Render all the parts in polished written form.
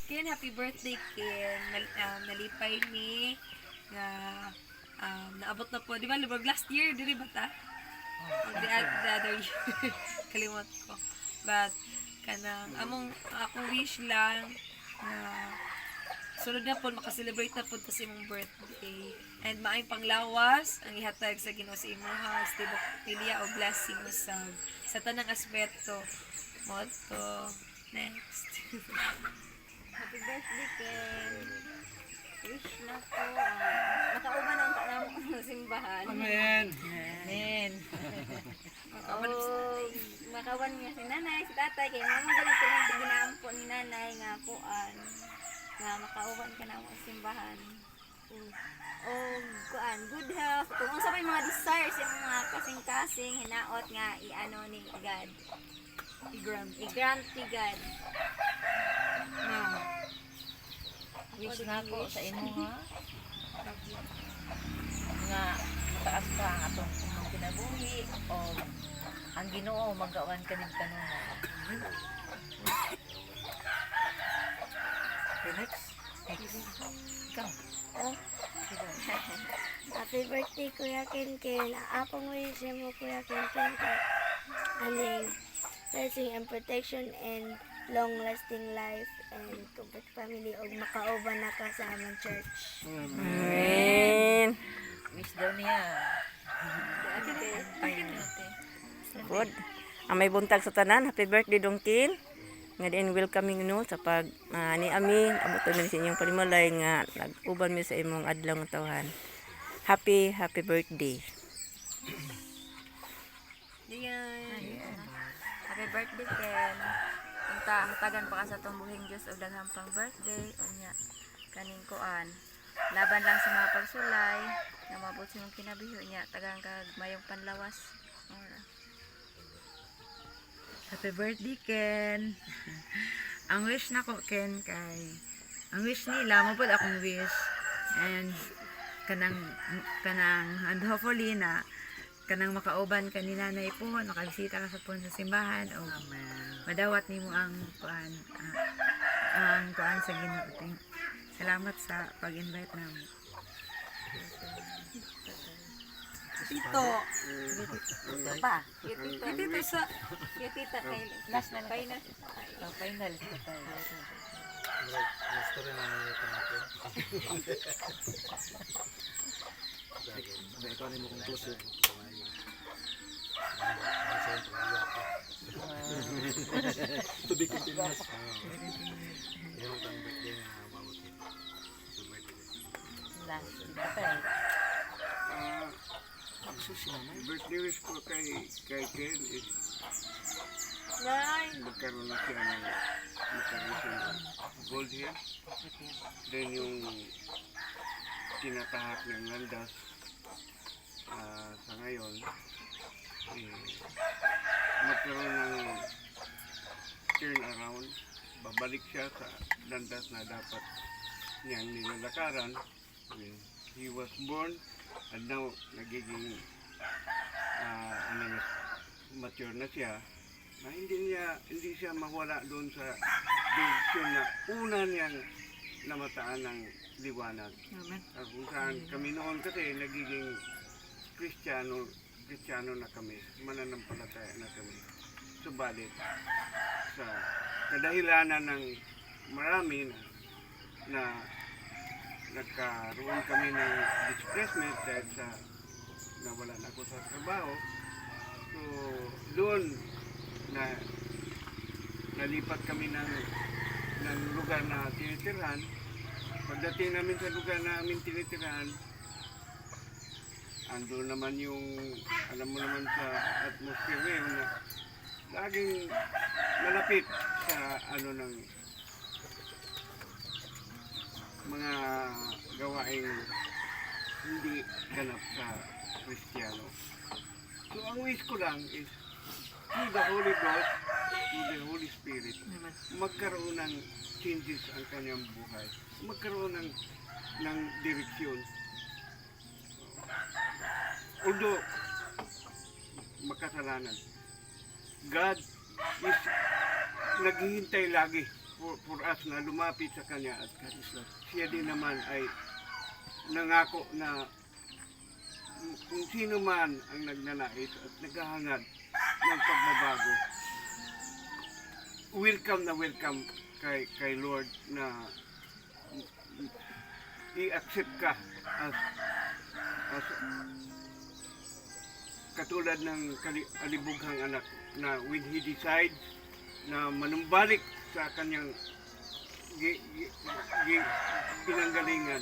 Ken, happy birthday, Ken. Nalipay ni nga naabot na po. Di ba, libag last year, dili ba ta? Or the other year. Kalimot ko. But, kanang, akong wish lang na sunod na po, makaselebrate na po sa imong birthday. And maayong panglawas, ang ihatag sa Ginoo sa imong house, tibok pilya o blessing mo sa tanang aspeto. Motto. Next. Happy birthday, Ken. Wish na ko. Makauban ang tanamo ng simbahan. Amen. Amen. Makawan nga si nanay, si tatay. Kaya naman ganito lang ginaampo ni nanay nga kuan. Nga makauban ka na mo sa simbahan. O kuan, good health. Kung unsa pa yung mga desires, yung mga kasing-kasing, hinaot nga i-ano ni God. I-grant ni God. Wish na ko sa imo ha. Nga mataas pa ang atong imong kinabuhi o ang Ginoo magawan kanig kanunay. Okay, next. Ikaw. Happy birthday, Kuya Ken Ken. Akong wish mo, Kuya Ken Ken. Aning blessing and protection and long-lasting life and complete family og makauban na ka sa among church. Amen. Wish daw niya. Good. Ang may buntag sa tanan, happy birthday Dongkin. Nga din welcoming no sa pag ni amin abuton mi sa inyong palimalay nga nag-uban mi sa imong adlaw nga tawhan. Happy birthday. Diyan. Happy birthday, Ken. Unta, hatagan pa ka sa tumbuhing Diyos o daghang pang birthday. Unya, kaning kuan. Laban lang sa mga pagsulay. Nga mabot sa mong kinabiho niya. Tagang kag mayong panlawas. Ora. Happy birthday, Ken. Ang wish na ko, Ken, ang wish nila, mapod akong wish. And and hopefully na kanang makauban ka ni nanay po, makabisita ka sa po sa simbahan o madawat nimo ang kuan sa Ginoo. Salamat sa pag-invite namin. Tito. Pa. Tito sa... Yung tita kay Last na lang. final. Ang final na tayo. Last na tayo. Birthday wish ko kay Ken is magkaroon na siya ng gold hair. Then yung tinatahak ng landas sa ngayon magkaroon ng turn around. Babalik siya sa landas na dapat niyang nilalakaran. He was born and now nagiging mature na siya na hindi siya mawala doon sa direksyon na una niyang namataan ng liwanag. Kung saan kami noon kasi nagiging Kristiyano na kami, mananampalataya na kami. Subalit sa kadahilanan ng marami na nagkaroon kami ng displacement dahil sa nawala na ako sa trabaho. So, doon na nalipat kami ng lugar na tinitirhan. Pagdating namin sa lugar na amin tinitirhan, ando naman yung, alam mo naman sa atmosphere ngayon na laging malapit sa ng mga gawaing hindi ganap sa Kristiyano. So ang wish ko lang is through the Holy Ghost, through the Holy Spirit, magkaroon ng changes ang kanyang buhay. Magkaroon ng direksyon. Although makasalanan, God is naghihintay lagi for us na lumapit sa kanya at siya din naman ay nangako na kung sino man ang nagnanais at naghahangad ng pagbabago, welcome na welcome kay Lord na i-accept ka as katulad ng alibughang anak na when he decides na manumbalik sa kanyang pinanggalingan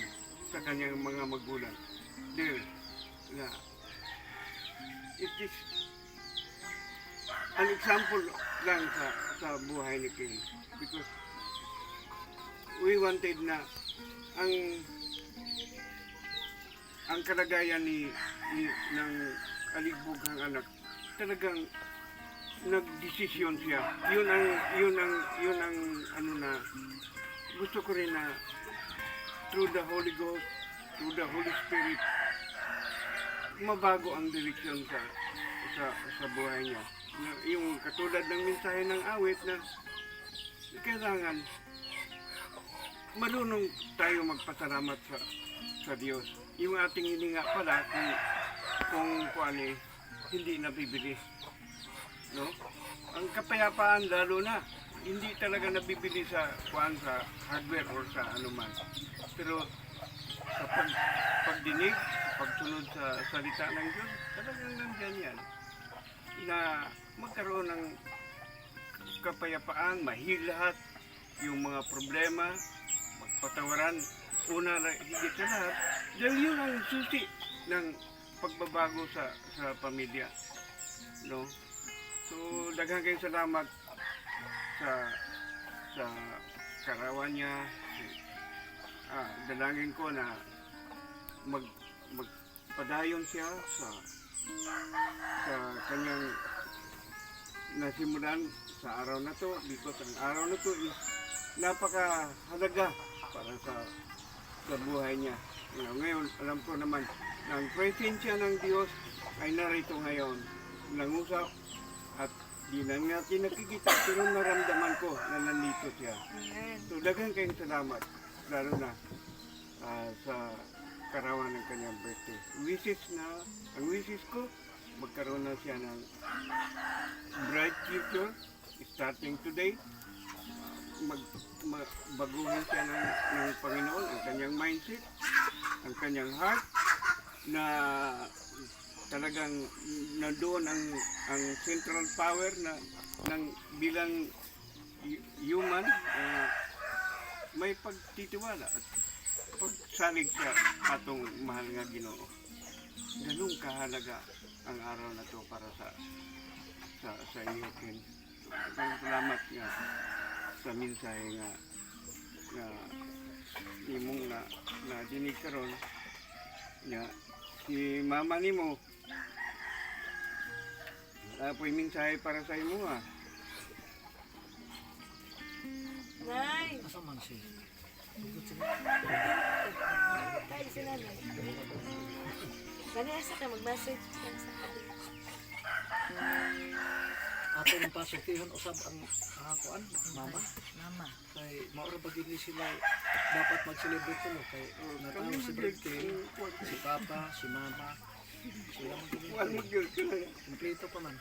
sa kanyang mga magulang. There, na it is an example lang sa buhay ni Cain because we wanted na ang kalagayan ng alibughang anak talagang nagdesisyon siya. Yun ang ano na gusto ko rin na through the Holy Ghost, through the Holy Spirit, mabago ang direksyon sa buhay niya. Yung katulad ng mensahe ng awit na kailangan marunong tayo magpasalamat sa Diyos. Yung ating hininga pala kung hindi nabibili. No? Ang kapayapaan lalo na hindi talaga nabibili sa hardware or sa anuman. Pero sa pagdinig, pagsunod sa salita ng Diyos, talagang nandyan yan. Na magkaroon ng kapayapaan, mahil lahat yung mga problema, magpatawaran, una na higit sa lahat, dahil yun ang susi ng pagbabago sa pamilya. No? So, daghang kayong salamat sa karawan niya. Dalangin ko na magpadayon siya sa kanyang nasimulan sa araw na to because ang araw na to is napakahalaga para sa buhay niya. Ngayon, alam ko naman na ang presensya ng Diyos ay narito ngayon. Nangusap at di na natin nakikita pero naramdaman ko na nandito siya. So, daghang kayong salamat lalo na sa karawan ng kanyang birthday. Ang wishes ko, magkaroon na siya ng bright future starting today. Baguhin siya ng Panginoon ang kanyang mindset, ang kanyang heart, na talagang nandoon ang central power ng bilang human, may pagtitiwala at pagsalig sa atong mahal nga Ginoo. Ganun kahalaga ang araw na to para sa iyo, Ken. Salamat nga sa mensahe nga imong na dinig karon nga si mama nimo apoy mensahe para sa imo ha. Nay! Asa man siya? Tayo si nanay. Ganyan sa ka mag-message sa kanya. Ato yung pasuktihan usab ang kuan, mama. Mama. Kay maura ba gini sila dapat mag-celebrate ko kay natawag si birthday, si papa, si mama. Sila mo gini. Kompleto pa man.